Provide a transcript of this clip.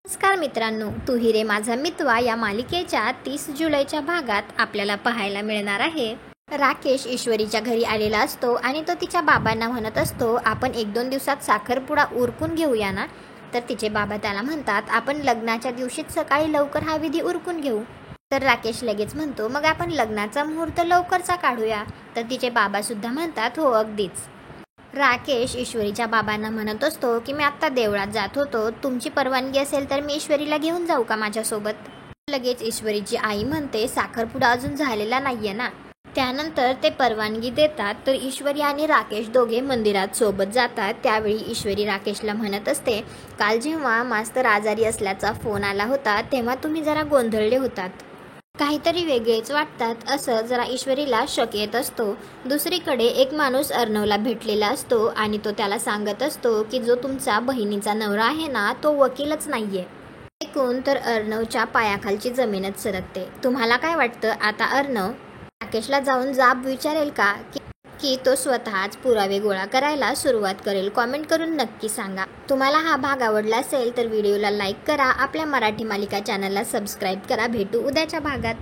नमस्कार मित्रांनो, तू ही रे माझा मितवा या मालिकेच्या 30 जुलैच्या भागात आपल्याला पाहायला मिळणार आहे. राकेश ईश्वरीच्या घरी आलेला असतो आणि तो तिच्या बाबांना म्हणत असतो, आपण 1-2 दिवसात साखरपुडा उरकून घेऊया ना. तर तिचे बाबा त्याला म्हणतात, आपण लग्नाच्या दिवशीच सकाळी लवकर हा विधी उरकून घेऊ. तर राकेश लगेच म्हणतो, मग आपण लग्नाचा मुहूर्त लवकरचा काढूया. तर तिचे बाबा सुद्धा म्हणतात, हो अगदीच. राकेश ईश्वरीच्या बाबांना म्हणत असतो की मी आत्ता देवळात जात होतो, तुमची परवानगी असेल तर मी ईश्वरीला घेऊन जाऊ का माझ्यासोबत. लगेच ईश्वरीची आई म्हणते, साखरपुडा अजून झालेला नाहीये ना. त्यानंतर ते परवानगी देतात. तर ईश्वरी आणि राकेश दोघे मंदिरात सोबत जातात. त्यावेळी ईश्वरी राकेशला म्हणत असते, काल जेव्हा मास्तर आजारी असल्याचा फोन आला होता तेव्हा तुम्ही जरा गोंधळले होतात, काहीतरी वेगळेच वाटतात असं जरा ईश्वरीला शक येत असतो. दुसरीकडे एक माणूस अर्णवला भेटलेला असतो आणि तो त्याला सांगत असतो की जो तुमचा बहिणीचा नवरा आहे ना, तो वकीलच नाहीये. ऐकून तर अर्णवच्या पायाखालची जमीनच सरकते. तुम्हाला काय वाटतं, आता अर्णव राकेशला जाऊन जाब विचारेल का की तो स्वतःच पुरावे गोळा करायला सुरुवात करेल? कॉमेंट करून नक्की सांगा. तुम्हाला हा भाग आवडला असेल तर व्हिडिओला लाईक करा, आपल्या मराठी मालिका चॅनलला सबस्क्राईब करा. भेटू उद्याच्या भागात.